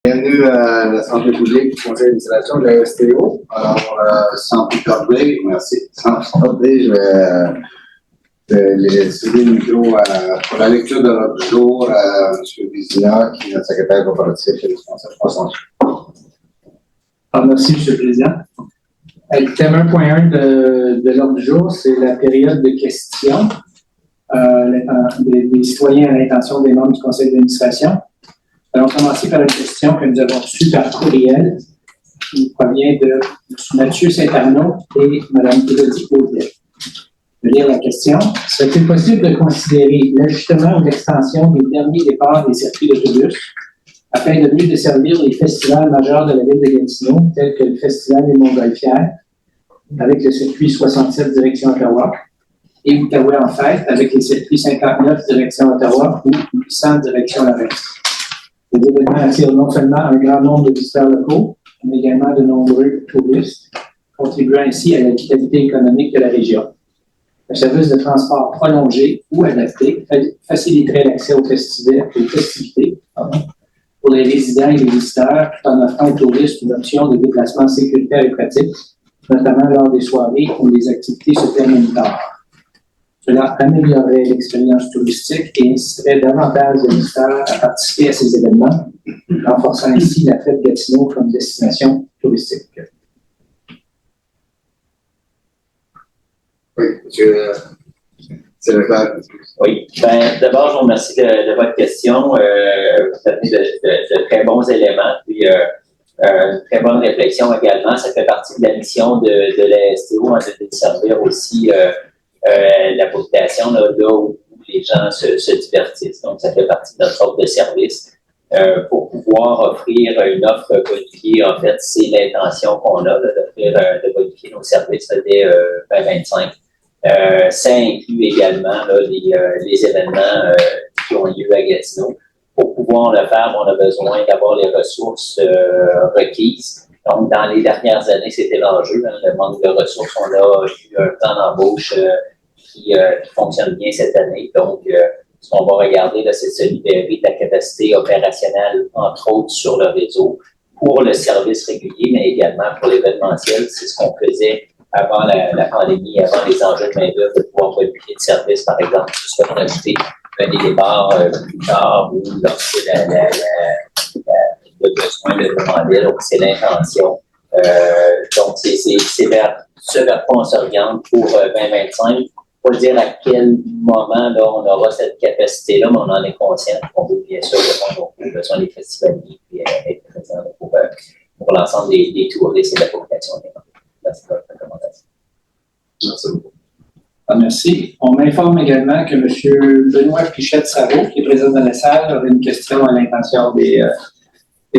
Bienvenue à la santé publique du conseil d'administration de la STO. Alors, sans plus tarder, merci. Sans plus tarder, je vais céder le micro pour la lecture de l'ordre du jour à M. Vizina, qui est notre secrétaire corporatif et responsable de la santé. Merci, M. le Président. Le thème 1.1 de l'ordre du jour, c'est la période de questions des citoyens à l'intention des membres du conseil d'administration. Allons commencer par une question que nous avons reçue par courriel, qui provient de M. Mathieu Saint-Arnaud et Mme Élodie Audet. Je vais lire la question. Serait-il possible de considérer l'ajustement ou l'extension des derniers départs des circuits d'autobus afin de mieux desservir les festivals majeurs de la ville de Gatineau, tels que le Festival des Montgolfières, avec le circuit 67 direction Ottawa, et Outaouais en fête, avec les circuits 59 direction Ottawa ou 800 direction Laval. Les événements attirent non seulement un grand nombre de visiteurs locaux, mais également de nombreux touristes, contribuant ainsi à la vitalité économique de la région. Un service de transport prolongé ou adapté faciliterait l'accès aux festivités pour les résidents et les visiteurs, tout en offrant aux touristes une option de déplacement sécuritaire et pratique, notamment lors des soirées où les activités se terminent tard. Cela améliorerait l'expérience touristique et inciterait davantage de visiteurs à participer à ces événements, renforçant ainsi l'attrait de Gatineau comme destination touristique. Oui, monsieur Sénateur. Oui, d'abord, je vous remercie de votre question. Vous avez de très bons éléments, puis une très bonne réflexion également. Ça fait partie de la mission de la STO de servir aussi la population là où les gens se divertissent. Donc, ça fait partie de notre offre de service. Pour pouvoir offrir une offre codifiée, en fait, c'est l'intention qu'on a d'offrir, de codifier nos services dès 2025. Ça inclut également là, les événements qui ont lieu à Gatineau. Pour pouvoir le faire, on a besoin d'avoir les ressources requises. Donc, dans les dernières années, c'était l'enjeu, le manque de ressources. On a eu un plan d'embauche qui fonctionne bien cette année. Donc, ce qu'on va regarder, là, c'est de se libérer de la capacité opérationnelle, entre autres, sur le réseau pour le service régulier, mais également pour l'événementiel. C'est ce qu'on faisait avant la pandémie, avant les enjeux de main-d'œuvre, de pouvoir modifier de service, par exemple, juste pour ajouter des départs plus tard ou lorsque le besoin de demander. Donc, c'est l'intention. Donc, c'est vers ce vers quoi on s'oriente pour 2025. Pas dire à quel moment là, on aura cette capacité-là, mais on en est conscient qu'on veut bien sûr répondre aux besoins des festivaliers et être présent pour l'ensemble des touristes et de la population. Merci pour votre recommandation. Merci beaucoup. Merci. On m'informe également que M. Benoît Pichette-Sarrault, qui est présent dans la salle, aurait une question à l'intention des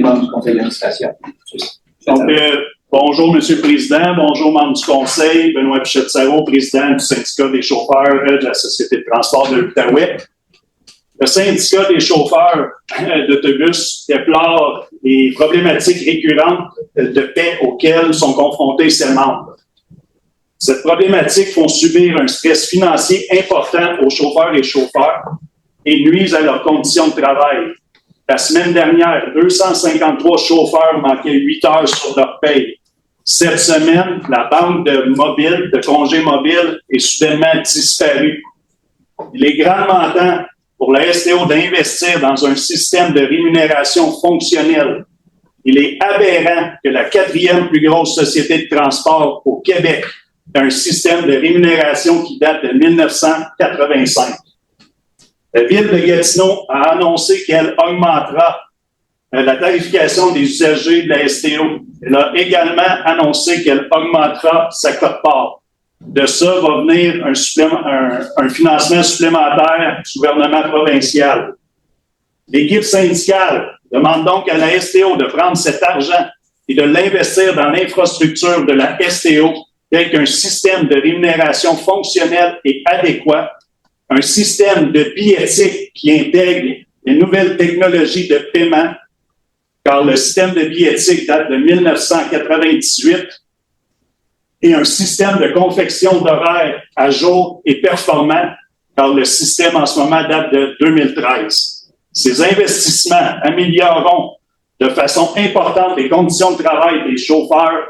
membres du conseil d'administration. Donc, bonjour, M. le Président. Bonjour, membres du Conseil. Benoît Pichette-Sarrault, président du syndicat des chauffeurs de la Société de transport de l'Outaouais. Le syndicat des chauffeurs d'autobus déplore les problématiques récurrentes de paix auxquelles sont confrontés ses membres. Cette problématique font subir un stress financier important aux chauffeurs et chauffeurs et nuisent à leurs conditions de travail. La semaine dernière, 253 chauffeurs manquaient 8 heures sur leur paye. Cette semaine, la banque de congés mobiles est soudainement disparue. Il est grandement temps pour la STO d'investir dans un système de rémunération fonctionnel. Il est aberrant que la 4e plus grosse société de transport au Québec ait un système de rémunération qui date de 1985. La Ville de Gatineau a annoncé qu'elle augmentera la tarification des usagers de la STO. Elle a également annoncé qu'elle augmentera sa quote-part. De ça va venir un financement supplémentaire du gouvernement provincial. L'équipe syndicale demande donc à la STO de prendre cet argent et de l'investir dans l'infrastructure de la STO, tel qu'un système de rémunération fonctionnel et adéquat, un système de billettique qui intègre les nouvelles technologies de paiement, car le système de billettique date de 1998, et un système de confection d'horaires à jour et performant, car le système en ce moment date de 2013. Ces investissements amélioreront de façon importante les conditions de travail des chauffeurs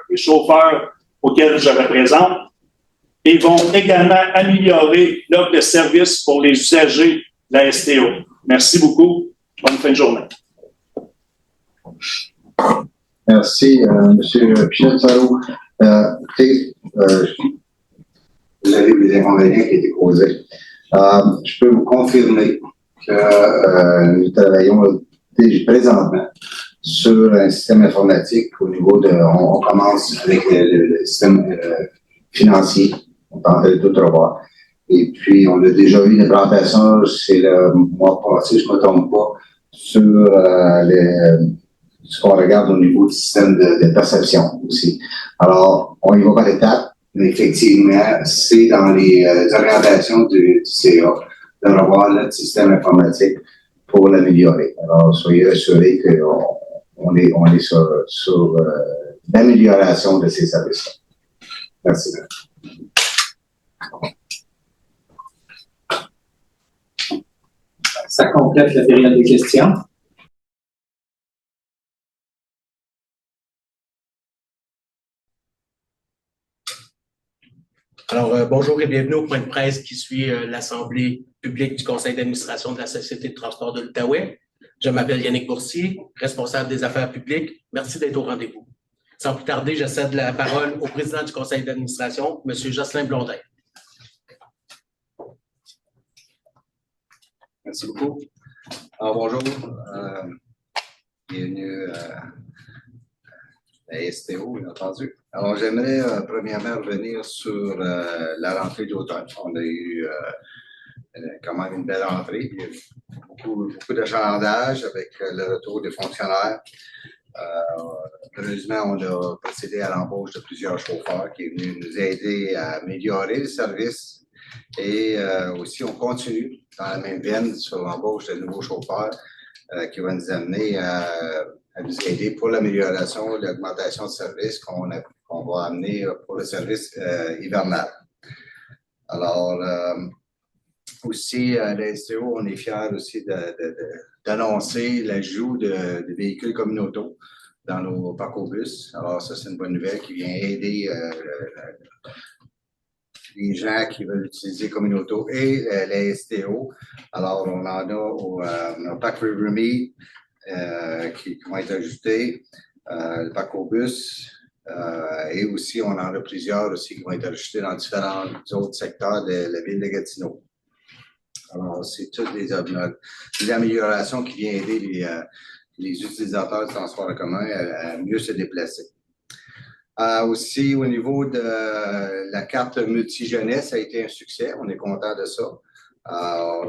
auxquels je représente, et vont également améliorer l'offre de services pour les usagers de la STO. Merci beaucoup. Bonne fin de journée. Merci, M. Pichette-Sarou. Écoutez, vous avez vu les inconvénients qui ont été causés. Je peux vous confirmer que nous travaillons présentement sur un système informatique au niveau de... On commence avec le système financier. On est en train de tout revoir. Et puis, on a déjà eu une présentation, c'est le mois passé, je ne me trompe pas, sur ce qu'on regarde au niveau du système de perception aussi. Alors, on y va par étapes, mais effectivement, c'est dans les orientations du CA de revoir notre système informatique pour l'améliorer. Alors, soyez assurés qu'on est sur l'amélioration de ces services-là. Merci. Ça complète la période de questions. Alors, bonjour et bienvenue au point de presse qui suit l'Assemblée publique du Conseil d'administration de la Société de transport de l'Outaouais. Je m'appelle Yannick Boursier, responsable des affaires publiques. Merci d'être au rendez-vous. Sans plus tarder, je cède la parole au président du Conseil d'administration, M. Jocelyn Blondin. Merci beaucoup. Alors, bonjour. Bienvenue à la STO, bien entendu. Alors, j'aimerais premièrement revenir sur la rentrée d'automne. On a eu quand même une belle rentrée. Il y a eu beaucoup d'achalandage avec le retour des fonctionnaires. Heureusement, on a procédé à l'embauche de plusieurs chauffeurs qui est venu nous aider à améliorer le service. Et aussi, on continue dans la même veine sur l'embauche de nouveaux chauffeurs qui va nous amener à nous aider pour l'amélioration, l'augmentation de service qu'on va amener pour le service hivernal. Alors, aussi, à la STO, on est fiers aussi d'annoncer l'ajout de véhicules communautaux dans nos parcours-bus. Alors, ça, c'est une bonne nouvelle qui vient aider les gens qui veulent utiliser Communauto et la STO. Alors, on en a au Parc River qui vont être ajoutés, le parcours bus, et aussi on en a plusieurs aussi qui vont être ajoutés dans différents autres secteurs de la ville de Gatineau. Alors, c'est toutes des améliorations qui viennent aider les utilisateurs du transport en commun à mieux se déplacer. Aussi, au niveau de la carte multi-jeunesse, ça a été un succès. On est content de ça. Alors,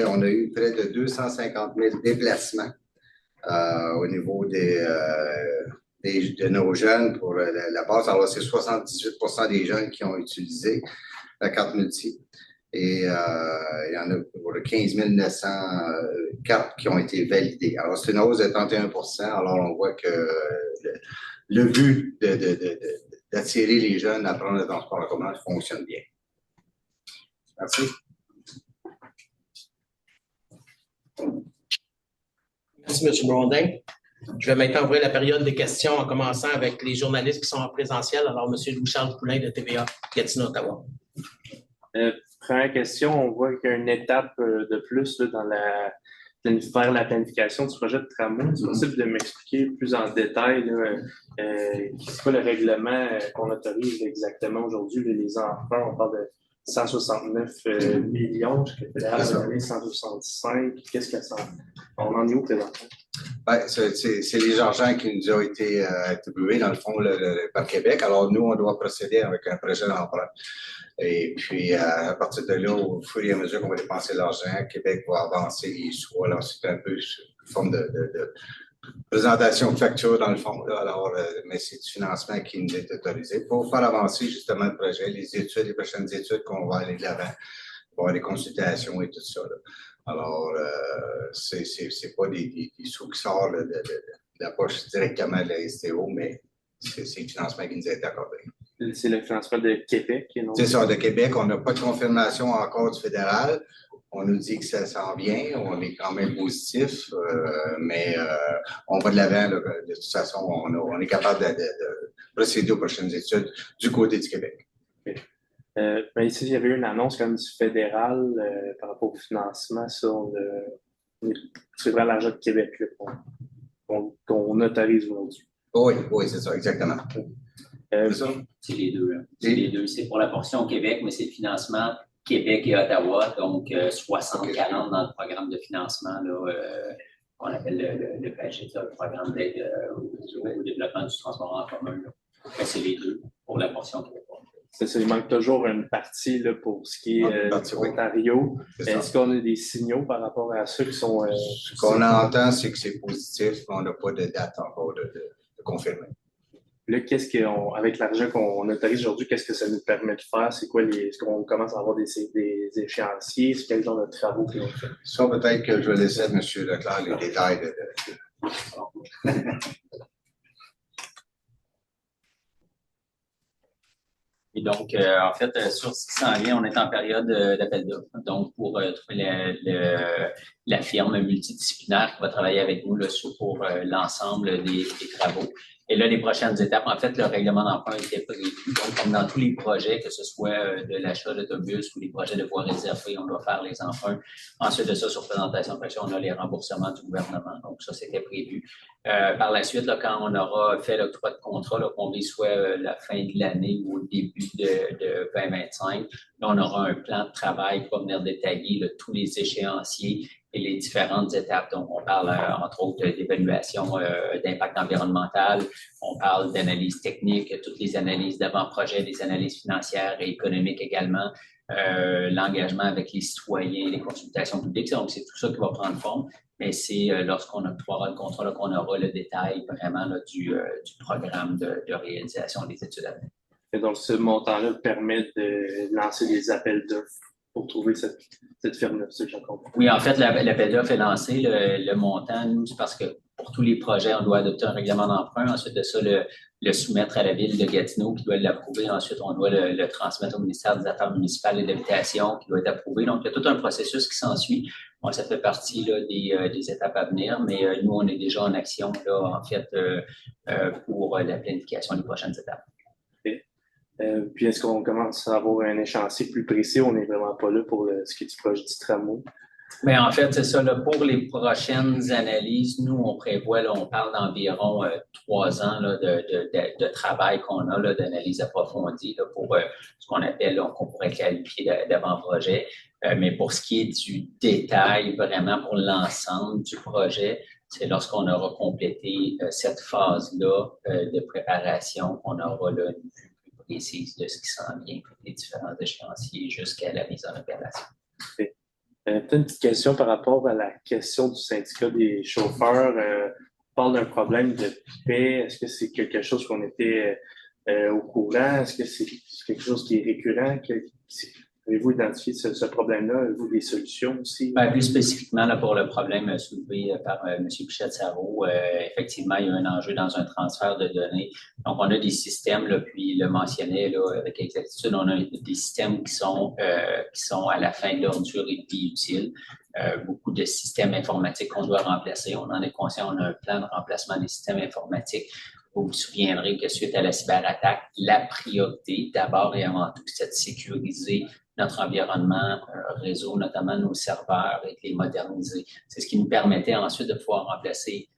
on a eu près de 250 000 déplacements au niveau de nos jeunes pour la base. Alors, c'est 78% des jeunes qui ont utilisé la carte multi. Et il y en a pour 15 900 cartes qui ont été validées. Alors, c'est une hausse de 31%. Alors, on voit que le but d'attirer les jeunes à prendre le transport en commun fonctionne bien. Merci. Merci, M. Blondin. Je vais maintenant ouvrir la période des questions en commençant avec les journalistes qui sont en présentiel. Alors, M. Louis-Charles Poulain de TVA Gatineau, Ottawa. Première question, on voit qu'il y a une étape de plus là, vers la planification du projet de tramway. C'est possible de m'expliquer plus en détail c'est quoi le règlement qu'on autorise exactement aujourd'hui? Les emprunts, on parle de 169 millions, jusqu'à l'année 165. Qu'est-ce que ça? On en est où présentement? Ben, c'est les argents qui nous ont été attribués, dans le fond, par Québec. Alors, nous, on doit procéder avec un projet d'emprunt. Et puis, à partir de là, au fur et à mesure qu'on va dépenser l'argent, Québec va avancer les sous. Alors, c'est un peu une forme de présentation de facture, dans le fond. Là. Alors, mais c'est du financement qui nous est autorisé pour faire avancer justement le projet, les prochaines études qu'on va aller de l'avant, pour les consultations et tout ça. Là. Alors, c'est pas des sous qui sortent de la poche directement de la STO, mais c'est le financement qui nous a été accordé. C'est le financement de Québec? C'est ça, de Québec. On n'a pas de confirmation encore du fédéral. On nous dit que ça s'en vient, on est quand même positif, mais on va de l'avant. Là, de toute façon, on est capable de procéder aux prochaines études du côté du Québec. Ben ici, il y avait une annonce comme du fédéral par rapport au financement sur c'est vraiment l'argent de Québec là, qu'on autorise aujourd'hui. Oui, c'est ça, exactement. C'est ça? C'est les deux. C'est les deux. C'est pour la portion au Québec, mais c'est le financement Québec et Ottawa, donc 60-40 dans le programme de financement là, qu'on appelle le PAGET, le programme d'aide au développement du transport en commun. C'est les deux pour la portion québécoise. C'est ça, il manque toujours une partie là, pour ce qui est Ontario. Est-ce qu'on a des signaux par rapport à ceux qui sont... Ce qu'on entend, c'est que c'est positif, mais on n'a pas de date encore de confirmer. Là, avec l'argent qu'on autorise aujourd'hui, qu'est-ce que ça nous permet de faire? C'est quoi est-ce qu'on commence à avoir des échéanciers? C'est quel genre de travaux qu'on fait? Ça, peut-être que je vais laisser à M. Leclerc les détails Et donc, en fait, sur ce qui s'en vient, on est en période d'appel d'offres. Donc, pour trouver la firme multidisciplinaire qui va travailler avec nous là, pour l'ensemble des travaux. Et là, les prochaines étapes, en fait, le règlement d'emprunt était prévu. Donc, comme dans tous les projets, que ce soit de l'achat d'autobus ou les projets de voies réservées, on doit faire les emprunts. Ensuite de ça, sur présentation de projet, on a les remboursements du gouvernement. Donc, ça, c'était prévu. Par la suite, là, quand on aura fait l'octroi de contrat, qu'on vise soit la fin de l'année ou au début de 2025, là, on aura un plan de travail qui va venir détailler là, tous les échéanciers et les différentes étapes. Donc, on parle, entre autres, d'évaluation d'impact environnemental, on parle d'analyse technique, toutes les analyses d'avant-projet, des analyses financières et économiques également, l'engagement avec les citoyens, les consultations publiques. Donc, c'est tout ça qui va prendre forme. Mais c'est lorsqu'on octroiera le contrat qu'on aura le détail vraiment là, du programme de réalisation des études à venir. Et donc, ce montant-là permet de lancer des appels d'offres pour trouver cette firme-là, c'est ce que j'ai compris. Oui, en fait, l'appel d'offres est lancé. Le montant, nous, c'est parce que pour tous les projets, on doit adopter un règlement d'emprunt. Ensuite de ça, le soumettre à la ville de Gatineau qui doit l'approuver. Ensuite, on doit le transmettre au ministère des Affaires municipales et de l'Habitation qui doit être approuvé. Donc, il y a tout un processus qui s'ensuit. Bon, ça fait partie là, des étapes à venir, mais nous, on est déjà en action là, en fait, pour la planification des prochaines étapes. Puis, est-ce qu'on commence à avoir un échéancier plus précis? On n'est vraiment pas là pour ce qui est du projet du tramway. Mais en fait, c'est ça. Là, pour les prochaines analyses, nous, on prévoit, là, on parle d'environ 3 ans là, de travail qu'on a, d'analyse approfondie là, pour ce qu'on appelle, qu'on pourrait qualifier d'avant-projet. Mais pour ce qui est du détail, vraiment pour l'ensemble du projet, c'est lorsqu'on aura complété cette phase-là de préparation qu'on aura là, une vue plus précise de ce qui s'en vient, les différents échéanciers jusqu'à la mise en opération. Okay. Peut-être une petite question par rapport à la question du syndicat des chauffeurs. On parle d'un problème de paie. Est-ce que c'est quelque chose qu'on était au courant? Est-ce que c'est quelque chose qui est récurrent? Avez-vous identifié ce problème-là? Avez-vous des solutions aussi? Ben, plus spécifiquement là, pour le problème soulevé par M. Pichette-Sarreau, effectivement, il y a un enjeu dans un transfert de données. Donc, on a des systèmes, là, puis il le mentionnait là, avec exactitude, on a des systèmes qui sont à la fin de leur durée de vie utile. Beaucoup de systèmes informatiques qu'on doit remplacer. On en est conscient, on a un plan de remplacement des systèmes informatiques. Vous vous souviendrez que suite à la cyberattaque, la priorité, d'abord et avant tout, c'est de sécuriser notre environnement réseau, notamment nos serveurs, et de les moderniser. C'est ce qui nous permettait ensuite de pouvoir remplacer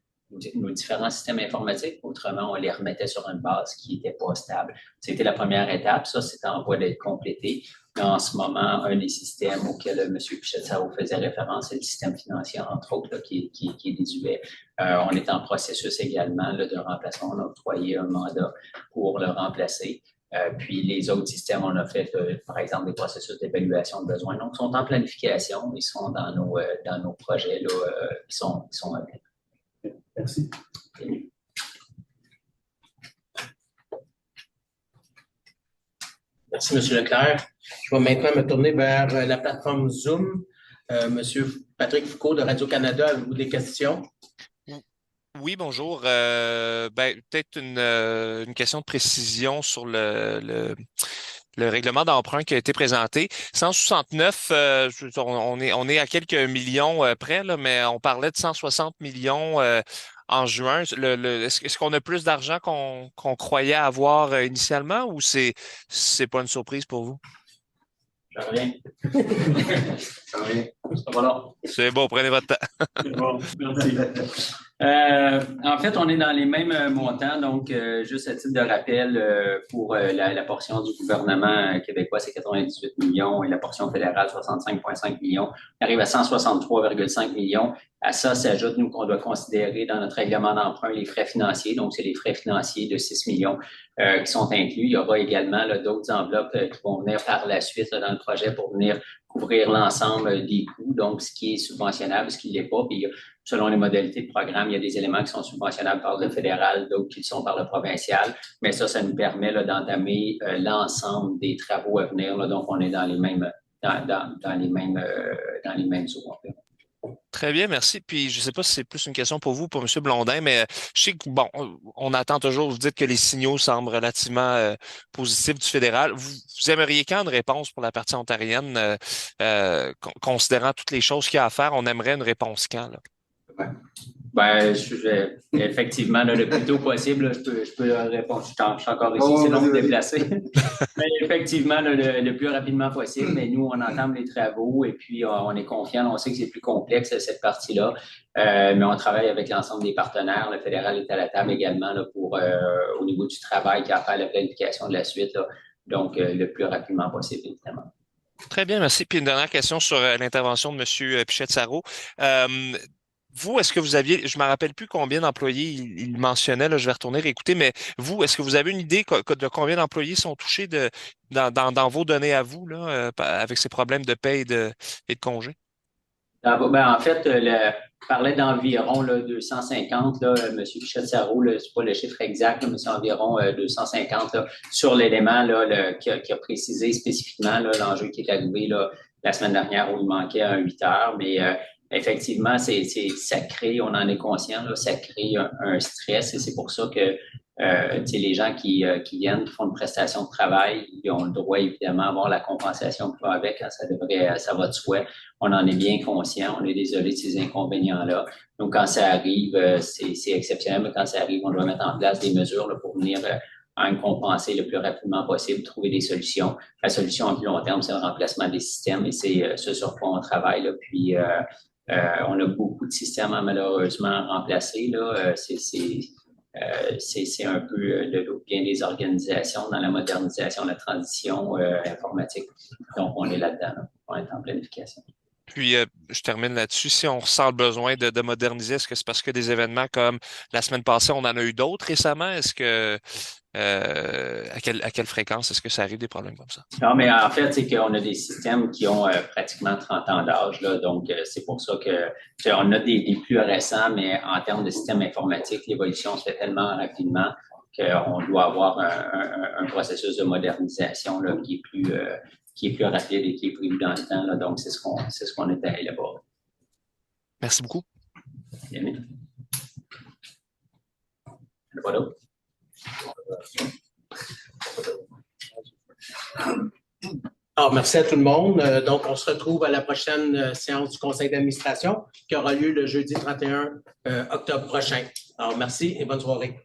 nos différents systèmes informatiques. Autrement, on les remettait sur une base qui n'était pas stable. C'était la première étape. Ça, c'est en voie d'être complété. Mais en ce moment, un des systèmes auxquels M. Pichette-Sarreau faisait référence, c'est le système financier, entre autres, là, qui est désuet. On est en processus également là, de remplacement. On a octroyé un mandat pour le remplacer. Puis les autres systèmes, on a fait, par exemple, des processus d'évaluation de besoins. Donc, ils sont en planification, ils sont dans nos projets là, qui sont à venir. Merci. Merci, M. Leclerc. Je vais maintenant me tourner vers la plateforme Zoom. M. Patrick Foucault de Radio-Canada, avez-vous des questions? Oui, bonjour. Peut-être une question de précision sur le règlement d'emprunt qui a été présenté. 169, on est à quelques millions près, là, mais on parlait de 160 millions en juin. Est-ce qu'on a plus d'argent qu'on croyait avoir initialement ou c'est pas une surprise pour vous? Je reviens. Voilà. C'est bon, prenez votre temps. Bon, merci. En fait, on est dans les mêmes montants, donc juste à titre de rappel, pour la portion du gouvernement québécois, c'est 98 millions et la portion fédérale, 65,5 millions. On arrive à 163,5 millions. À ça s'ajoute, nous, qu'on doit considérer dans notre règlement d'emprunt les frais financiers. Donc, c'est les frais financiers de 6 millions qui sont inclus. Il y aura également d'autres enveloppes qui vont venir par la suite dans le projet pour venir couvrir l'ensemble des coûts, donc ce qui est subventionnable, ce qui ne l'est pas. Puis, selon les modalités de programme, il y a des éléments qui sont subventionnables par le fédéral, d'autres qui le sont par le provincial. Mais ça nous permet d'entamer l'ensemble des travaux à venir. Là, donc, on est dans les mêmes eaux. Très bien, merci. Puis je ne sais pas si c'est plus une question pour vous ou pour M. Blondin, mais je sais que, bon, on attend toujours, vous dites que les signaux semblent relativement positifs du fédéral. Vous aimeriez quand une réponse pour la partie ontarienne, considérant toutes les choses qu'il y a à faire, on aimerait une réponse quand, là? Ben, effectivement, là, le plus tôt possible, là, je peux répondre. Je suis encore ici, c'est long de me déplacer. Mais effectivement, là, le plus rapidement possible. Mais nous, on entame les travaux et puis on est confiant. On sait que c'est plus complexe, cette partie-là. Mais on travaille avec l'ensemble des partenaires. Le fédéral est à la table également là, pour au niveau du travail qui a à faire la planification de la suite. Là. Donc, le plus rapidement possible, évidemment. Très bien, merci. Puis une dernière question sur l'intervention de M. Pichette-Sarreau. Vous, est-ce que vous aviez, je ne me rappelle plus combien d'employés il mentionnait, là, je vais retourner réécouter, mais vous, est-ce que vous avez une idée de combien d'employés sont touchés dans vos données à vous, là, avec ces problèmes de paie et de congés? Ben, en fait, je parlais d'environ 250. Là, M. Pichette-Sarreau, ce n'est pas le chiffre exact, là, mais c'est environ 250 là, sur l'élément qui a précisé spécifiquement l'enjeu qui est arrivé là, la semaine dernière où il manquait un 8 heures. Mais effectivement, ça crée, on en est conscient, là, ça crée un stress et c'est pour ça que les gens qui viennent, qui font une prestation de travail, ils ont le droit évidemment à avoir la compensation qui va avec, hein, ça va de soi. On en est bien conscient, on est désolé de ces inconvénients-là. Donc, quand ça arrive, c'est exceptionnel, mais quand ça arrive, on doit mettre en place des mesures là, pour venir compenser le plus rapidement possible, trouver des solutions. La solution à plus long terme, c'est le remplacement des systèmes et c'est ce sur quoi on travaille. Là, puis, on a beaucoup de systèmes à malheureusement remplacés. Là. C'est un peu bien des organisations dans la modernisation, la transition informatique. Donc, on est là-dedans. Là. On est en planification. Puis, je termine là-dessus. Si on ressent le besoin de moderniser, est-ce que c'est parce que des événements comme la semaine passée, on en a eu d'autres récemment? Est-ce que à quelle fréquence est-ce que ça arrive des problèmes comme ça? Non, mais en fait, c'est qu'on a des systèmes qui ont pratiquement 30 ans d'âge. Là, donc, c'est pour ça qu'on a des plus récents, mais en termes de système informatique, l'évolution se fait tellement rapidement qu'on doit avoir un processus de modernisation là, qui est plus rapide et qui est prévu dans le temps. Là. Donc, c'est ce qu'on est à élaborer. Merci beaucoup. Bien. Pas d'autre? Alors, merci à tout le monde. Donc, on se retrouve à la prochaine séance du conseil d'administration qui aura lieu le jeudi 31 octobre prochain. Alors, merci et bonne soirée.